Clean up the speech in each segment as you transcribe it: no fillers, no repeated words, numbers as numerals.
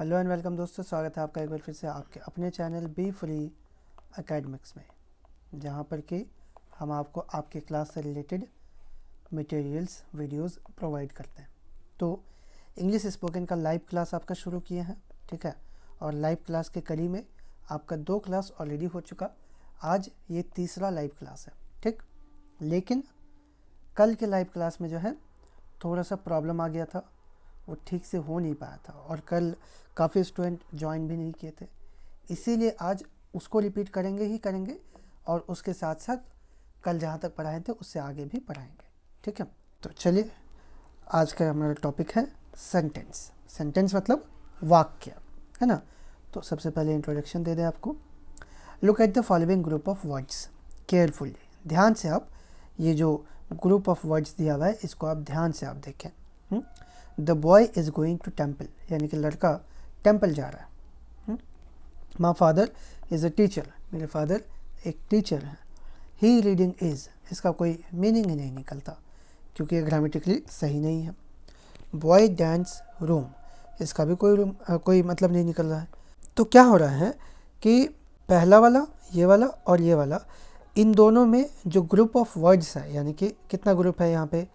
Hello and welcome दोस्तों, स्वागत है आपका एक बार फिर से आपके अपने चैनल बी फ्री एकेडमिक्स में, जहां पर कि हम आपको आपके क्लास से रिलेटेड मटेरियल्स वीडियोस प्रोवाइड करते हैं। तो इंग्लिश स्पोकन का लाइव क्लास आपका शुरू किए हैं, ठीक है। और लाइव क्लास के कड़ी में आपका 2 क्लास ऑलरेडी हो चुका, आज ये तीसरा लाइव क्लास है, ठीक। लेकिन कल के लाइव क्लास में जो है थोड़ा सा प्रॉब्लम आ गया था, वो ठीक से हो नहीं पाया था और कल काफ़ी स्टूडेंट ज्वाइन भी नहीं किए थे, इसीलिए आज उसको रिपीट करेंगे ही करेंगे और उसके साथ साथ कल जहाँ तक पढ़ाए थे उससे आगे भी पढ़ाएंगे, ठीक है। तो चलिए, आज का हमारा टॉपिक है सेंटेंस। सेंटेंस मतलब वाक्य, है ना। तो सबसे पहले इंट्रोडक्शन दे दें आपको। Look at the following group of words carefully. ध्यान से आप ये जो ग्रुप ऑफ वर्ड्स दिया हुआ है इसको आप ध्यान से आप देखें। The boy is going to temple, यानी कि लड़का टेम्पल जा रहा है। My father is a teacher, मेरे फादर एक टीचर हैं। ही रीडिंग इज़, इसका कोई मीनिंग ही नहीं निकलता क्योंकि ये ग्रामेटिकली सही नहीं है। बॉय डांस रूम, इसका भी कोई मतलब नहीं निकल रहा है। तो क्या हो रहा है कि पहला वाला, ये वाला और ये वाला, इन दोनों में जो ग्रुप ऑफ वर्ड्स है, यानी कि कितना ग्रुप है यहाँ पे,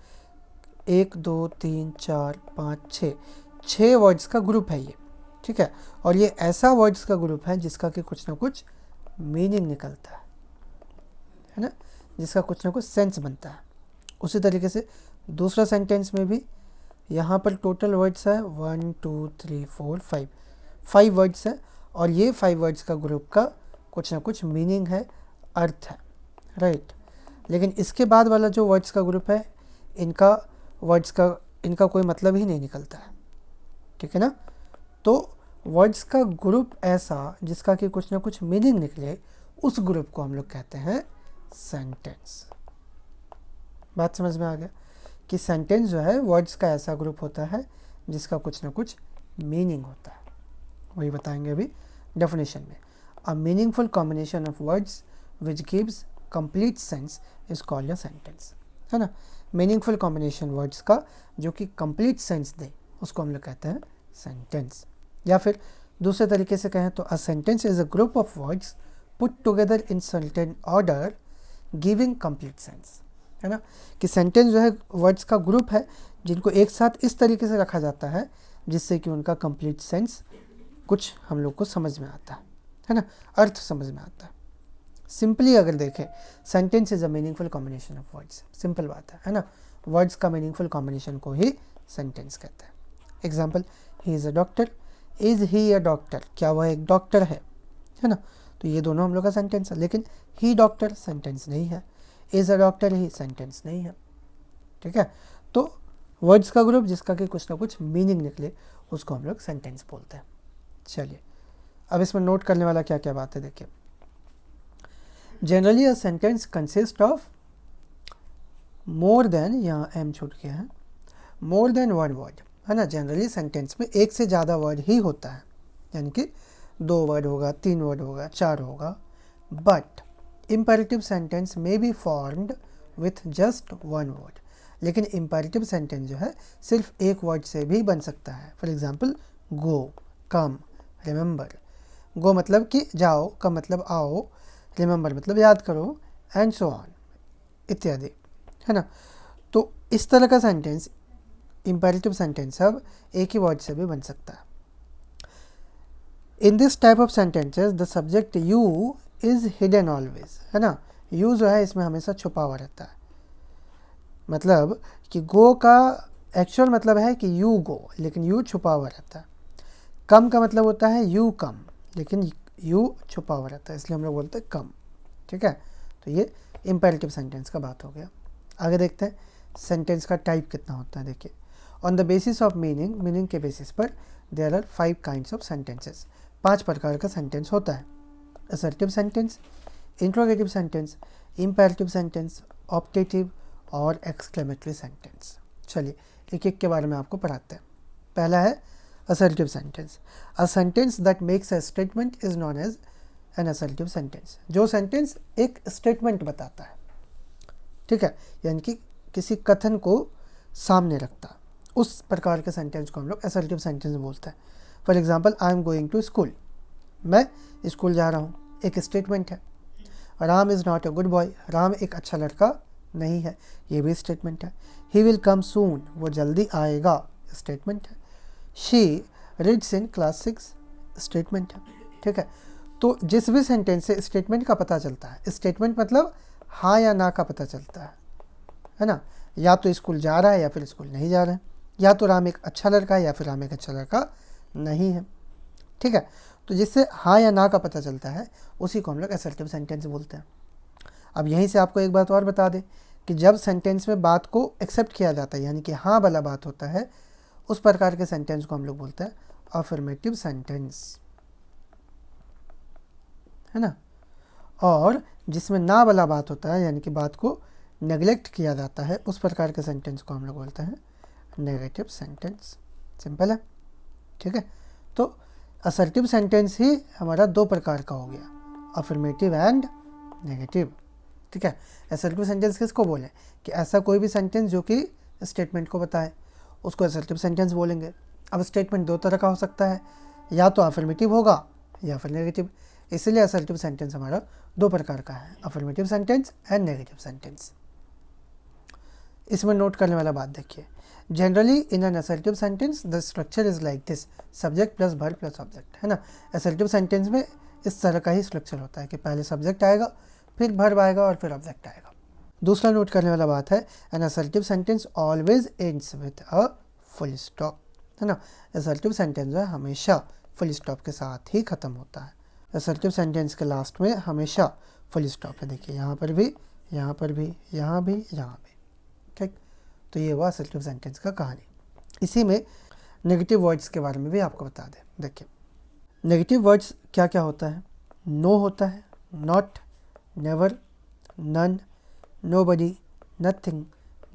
1 2 3 4 5 6 वर्ड्स का ग्रुप है ये, ठीक है। और ये ऐसा वर्ड्स का ग्रुप है जिसका कि कुछ ना कुछ मीनिंग निकलता है ना, जिसका कुछ ना कुछ सेंस बनता है। उसी तरीके से दूसरा सेंटेंस में भी यहाँ पर टोटल वर्ड्स है 1 2 3 4 5 वर्ड्स है और ये 5 वर्ड्स का ग्रुप का कुछ ना कुछ मीनिंग है, अर्थ है, राइट। लेकिन इसके बाद वाला जो वर्ड्स का ग्रुप है, इनका कोई मतलब ही नहीं निकलता है, ठीक है ना। तो वर्ड्स का ग्रुप ऐसा जिसका कि कुछ ना कुछ मीनिंग निकले, उस ग्रुप को हम लोग कहते हैं सेंटेंस। बात समझ में आ गया कि सेंटेंस जो है वर्ड्स का ऐसा ग्रुप होता है जिसका कुछ ना कुछ मीनिंग होता है। वही बताएंगे अभी डेफिनेशन में। A meaningful combination of words which gives complete sense is called a sentence, है ना। मीनिंगफुल कॉम्बिनेशन वर्ड्स का जो कि कंप्लीट सेंस दे, उसको हम लोग कहते हैं सेंटेंस। या फिर दूसरे तरीके से कहें तो a sentence is a group of words put together in certain order giving complete sense, है ना। कि सेंटेंस जो है वर्ड्स का ग्रुप है जिनको एक साथ इस तरीके से रखा जाता है जिससे कि उनका कंप्लीट सेंस कुछ हम लोग को समझ में आता है ना, अर्थ समझ में आता है। सिंपली अगर देखें, sentence is a meaningful combination of words, simple बात है ना। वर्ड्स का मीनिंगफुल कॉम्बिनेशन को ही सेंटेंस कहते हैं। Example, he is a doctor, is he a doctor, क्या वह एक डॉक्टर है ना। तो ये दोनों हम लोग का सेंटेंस है, लेकिन ही डॉक्टर सेंटेंस नहीं है, is a doctor he sentence नहीं है, ठीक है। तो वर्ड्स का ग्रुप जिसका कि कुछ ना कुछ मीनिंग निकले, उसको हम लोग सेंटेंस बोलते हैं। चलिए, अब इसमें नोट करने वाला क्या क्या बात है, देखिए। Generally a sentence consist of more than, यहाँ एम छूट गया है, मोर देन वन वर्ड, है ना। जनरली सेंटेंस में एक से ज़्यादा वर्ड ही होता है, यानी कि 2 वर्ड होगा, 3 वर्ड होगा, 4 होगा। बट इम्पेरेटिव सेंटेंस में be formed with just 1 word, लेकिन इम्पेरेटिव सेंटेंस जो है सिर्फ एक वर्ड से भी बन सकता है। For example, go, come, remember. Go मतलब कि जाओ, कम मतलब आओ, रिमेंबर मतलब याद करो, एंड सो ऑन इत्यादि, है ना। तो इस तरह का सेंटेंस, इम्पेरेटिव सेंटेंस, अब एक ही वर्ड से भी बन सकता है। In this type of sentences the subject you is hidden always, है ना। यू जो है इसमें हमेशा छुपा हुआ रहता है। मतलब कि गो का एक्चुअल मतलब है कि यू गो, लेकिन यू छुपा हुआ रहता है। कम का मतलब होता है यू कम, लेकिन यू छुपा हुआ रहता है, इसलिए हम लोग बोलते हैं कम, ठीक है। तो ये इम्पेरेटिव सेंटेंस का बात हो गया। आगे देखते हैं सेंटेंस का टाइप कितना होता है। देखिए, on the basis of meaning, meaning के बेसिस पर there are 5 kinds of sentences, 5 प्रकार का सेंटेंस होता है। Assertive sentence, interrogative sentence, imperative sentence, optative और एक्सक्लेमेटरी सेंटेंस। चलिए एक एक के बारे में आपको पढ़ाते हैं। पहला है assertive sentence. A sentence that makes a statement is known as an assertive sentence. जो सेंटेंस एक स्टेटमेंट बताता है, ठीक है, यानी कि किसी कथन को सामने रखता, उस प्रकार के सेंटेंस को हम लोग असर्टिव सेंटेंस बोलते हैं। For example I am going to school, मैं स्कूल जा रहा हूँ, एक स्टेटमेंट है। Ram is not a good boy, Ram एक अच्छा लड़का नहीं है, ये भी स्टेटमेंट है। ही विल कम सून, वो जल्दी आएगा, स्टेटमेंट है। She reads in class 6, statement है। ठीक है, तो जिस भी सेंटेंस से स्टेटमेंट का पता चलता है, स्टेटमेंट मतलब हाँ या ना का पता चलता है ना, या तो स्कूल जा रहा है या फिर स्कूल नहीं जा रहा है, या तो राम एक अच्छा लड़का है या फिर राम एक अच्छा लड़का नहीं है। ठीक है, तो जिससे हाँ या ना का पता चलता है उसी को हम लोग असर्टिव सेंटेंस बोलते हैं। अब यहीं से आपको एक बात और बता दें कि जब सेंटेंस में बात को एक्सेप्ट किया जाता है, यानी कि हाँ वाला बात होता है, उस प्रकार के सेंटेंस को हम लोग बोलते हैं अफर्मेटिव सेंटेंस, है ना। और जिसमें ना वाला बात होता है, यानी कि बात को नेग्लेक्ट किया जाता है, उस प्रकार के सेंटेंस को हम लोग बोलते हैं नेगेटिव सेंटेंस। सिंपल है। ठीक है, तो असर्टिव सेंटेंस ही हमारा दो प्रकार का हो गया, अफर्मेटिव एंड नेगेटिव। ठीक है, असर्टिव सेंटेंस किसको बोलें कि ऐसा कोई भी सेंटेंस जो कि स्टेटमेंट को बताए, उसको असर्टिव सेंटेंस बोलेंगे। अब स्टेटमेंट दो तरह का हो सकता है, या तो अफर्मेटिव होगा या फिर नेगेटिव, इसलिए असर्टिव सेंटेंस हमारा दो प्रकार का है, affirmative sentence and negative sentence. इसमें नोट करने वाला बात देखिए, generally in an assertive sentence the structure is like this, subject plus verb plus object, है ना। असर्टिव सेंटेंस में इस तरह का ही स्ट्रक्चर होता है कि पहले सब्जेक्ट आएगा, फिर वर्ब आएगा और फिर ऑब्जेक्ट आएगा। दूसरा नोट करने वाला बात है, an assertive sentence always ends with a full stop, है ना। असर्टिव सेंटेंस जो है हमेशा फुल स्टॉप के साथ ही ख़त्म होता है। असर्टिव सेंटेंस के लास्ट में हमेशा फुल स्टॉप है, देखिए यहाँ पर भी, यहाँ पर भी, यहाँ भी, यहाँ भी। ठीक, तो ये हुआ असर्टिव सेंटेंस का कहानी। इसी में नेगेटिव वर्ड्स के बारे में भी आपको बता दें। देखिए नेगेटिव वर्ड्स क्या क्या होता है, नो होता है, not, never, none, nobody, nothing,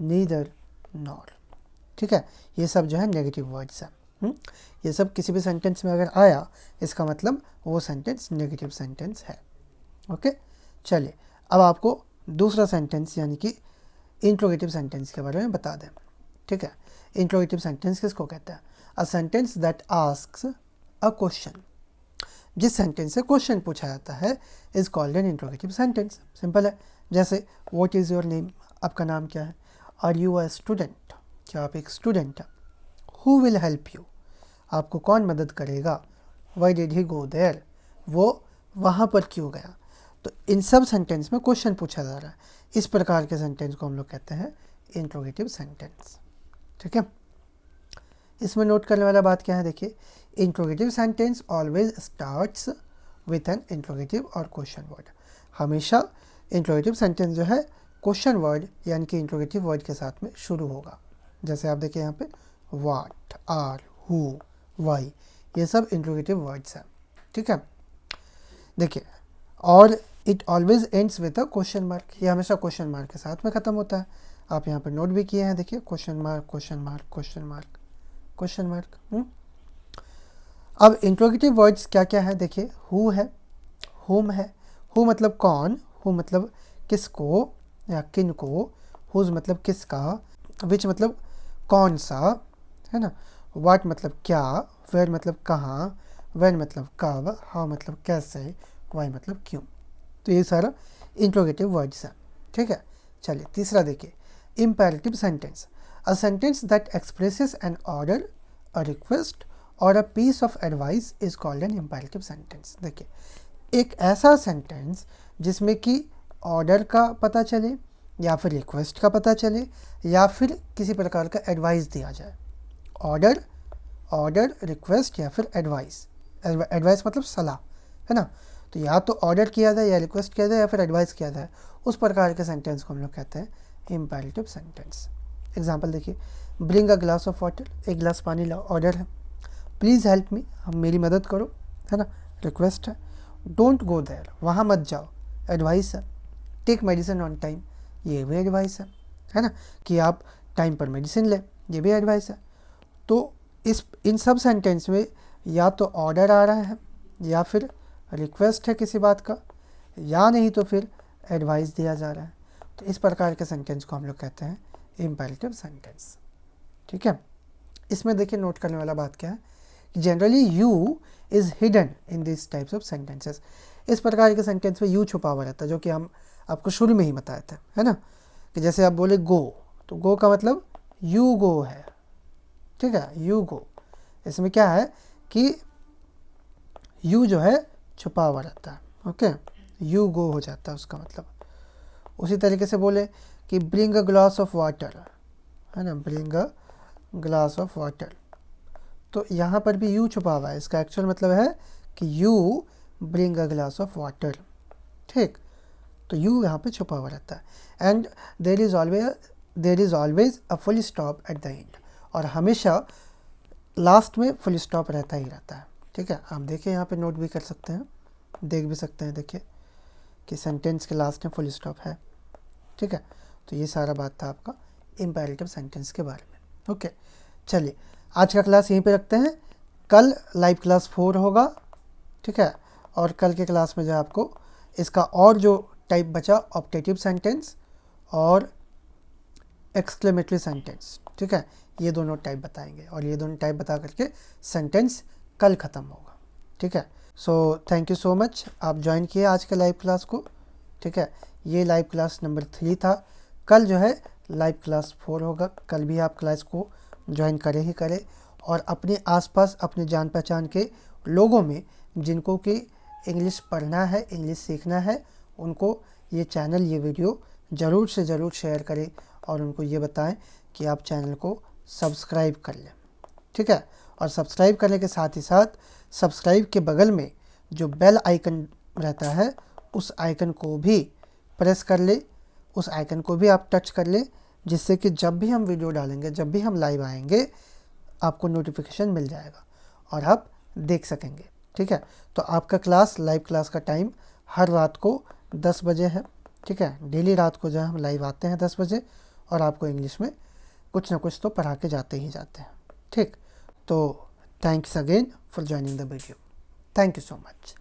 neither, nor. ठीक है, ये सब जो है नेगेटिव वर्ड्स हैं। ये सब किसी भी सेंटेंस में अगर आया, इसका मतलब वो सेंटेंस नेगेटिव सेंटेंस है। ओके, चलिए अब आपको दूसरा सेंटेंस यानी कि इंट्रोगेटिव सेंटेंस के बारे में बता दें। ठीक है, इंट्रोगेटिव सेंटेंस किसको कहते हैं, अ sentence that asks a question, जिस सेंटेंस से क्वेश्चन पूछा जाता है is called N interrogative sentence. Simple है, जैसे व्हाट इज़ योर नेम, आपका नाम क्या है, आर यू अ स्टूडेंट, क्या आप एक स्टूडेंट हैं, हु विल हेल्प यू, आपको कौन मदद करेगा, why did he go there, वो वहाँ पर क्यों गया। तो इन सब सेंटेंस में क्वेश्चन पूछा जा रहा है, इस प्रकार के सेंटेंस को हम लोग कहते हैं इंट्रोगेटिव सेंटेंस। ठीक है, इसमें नोट करने वाला बात क्या है, देखिए interrogative sentence always starts with an interrogative और क्वेश्चन वर्ड। हमेशा इंट्रोगेटिव सेंटेंस जो है क्वेश्चन वर्ड यानी कि इंट्रोगेटिव वर्ड के साथ में शुरू होगा। जैसे आप देखिए यहाँ पे व्हाट, आर, हु, वाई, ये सब इंट्रोगेटिव वर्ड्स हैं। ठीक है, देखिए और it always ends with a question mark, ये हमेशा क्वेश्चन मार्क के साथ में ख़त्म होता है। आप यहाँ पे नोट भी किए हैं, देखिए question mark, question mark, question mark, question mark. अब इंट्रोगेटिव वर्ड्स क्या क्या है, देखिए हु है, हुम है, हु मतलब कौन, हु मतलब किसको या किन को, हुज मतलब किसका, विच मतलब कौन सा, है ना, व्हाट मतलब क्या, वेयर मतलब कहाँ, व्हेन मतलब कब, हाउ मतलब कैसे, वाई मतलब क्यों। तो ये सारा इंट्रोगेटिव वर्ड्स हैं। ठीक है, चलिए तीसरा देखिए imperative sentence, a sentence that expresses an order, a request और a piece of advice is called an imperative sentence. देखिए एक ऐसा सेंटेंस जिसमें कि ऑर्डर का पता चले या फिर रिक्वेस्ट का पता चले या फिर किसी प्रकार का एडवाइस दिया जाए। ऑर्डर, ऑर्डर, रिक्वेस्ट या फिर एडवाइस, एडवाइस मतलब सलाह, है ना। तो या तो ऑर्डर किया जाए या रिक्वेस्ट किया जाए या फिर एडवाइस किया जाए, उस प्रकार के सेंटेंस को हम लोग कहते हैं इम्पेरेटिव सेंटेंस। एग्जांपल देखिए, bring a glass of water, एक गिलास पानी लाओ, ऑर्डर है। प्लीज़ हेल्प मी, हम मेरी मदद करो, है ना, रिक्वेस्ट है। डोंट गो देयर, वहाँ मत जाओ, एडवाइस है। टेक मेडिसिन ऑन टाइम, ये भी एडवाइस है ना, कि आप टाइम पर मेडिसिन लें, ये भी एडवाइस है। तो इन सब सेंटेंस में या तो ऑर्डर आ रहा है या फिर रिक्वेस्ट है किसी बात का, या नहीं तो फिर एडवाइस दिया जा रहा है। तो इस प्रकार के सेंटेंस को हम लोग कहते हैं इम्पेरेटिव सेंटेंस। ठीक है, इसमें देखिए नोट करने वाला बात क्या है generally you is hidden in this types of sentences. इस प्रकार के सेंटेंस में यू छुपा हुआ रहता है, जो कि हम आपको शुरू में ही बताए थे, है ना, कि जैसे आप बोले गो, तो गो का मतलब यू गो है, ठीक है, यू गो। इसमें क्या है कि यू जो है छुपा हुआ रहता है, ओके, यू गो हो जाता है उसका मतलब। उसी तरीके से बोले कि bring a glass of water, है ना, bring a glass of water, तो यहाँ पर भी यू छुपा हुआ है। इसका एक्चुअल मतलब है कि you bring a glass of water, ठीक, तो यू यहाँ पे छुपा हुआ रहता है। And there is always a full stop at the end, और हमेशा लास्ट में फुल स्टॉप रहता ही रहता है, ठीक है। आप देखिए यहाँ पे नोट भी कर सकते हैं, देख भी सकते हैं, देखिए कि सेंटेंस के लास्ट में फुल स्टॉप है, ठीक है। तो ये सारा बात था आपका इम्पेरेटिव सेंटेंस के बारे में, ओके। चलिए आज का क्लास यहीं पे रखते हैं, कल लाइव क्लास 4 होगा, ठीक है। और कल के क्लास में जो आपको इसका और जो टाइप बचा, ऑप्टेटिव सेंटेंस और एक्सक्लेमेटरी सेंटेंस, ठीक है, ये दोनों टाइप बताएंगे, और ये दोनों टाइप बता करके सेंटेंस कल ख़त्म होगा, ठीक है। So thank you so much, आप ज्वाइन किए आज के लाइव क्लास को, ठीक है। ये लाइव क्लास नंबर 3 था, कल जो है लाइव क्लास 4 होगा। कल भी आप क्लास को ज्वाइन करें ही करें, और अपने आसपास अपने जान पहचान के लोगों में जिनको कि इंग्लिश पढ़ना है, इंग्लिश सीखना है, उनको ये चैनल, ये वीडियो ज़रूर से ज़रूर शेयर करें, और उनको ये बताएं कि आप चैनल को सब्सक्राइब कर लें, ठीक है। और सब्सक्राइब करने के साथ ही साथ सब्सक्राइब के बगल में जो बेल आइकन रहता है, उस आइकन को भी प्रेस कर ले, उस आइकन को भी आप टच कर ले, जिससे कि जब भी हम वीडियो डालेंगे, जब भी हम लाइव आएंगे, आपको नोटिफिकेशन मिल जाएगा और आप देख सकेंगे, ठीक है। तो आपका क्लास, लाइव क्लास का टाइम हर रात को 10 बजे है, ठीक है। डेली रात को जो है हम लाइव आते हैं 10 बजे, और आपको इंग्लिश में कुछ ना कुछ तो पढ़ा के जाते ही जाते हैं, ठीक। तो thanks again for joining the video, thank you so much.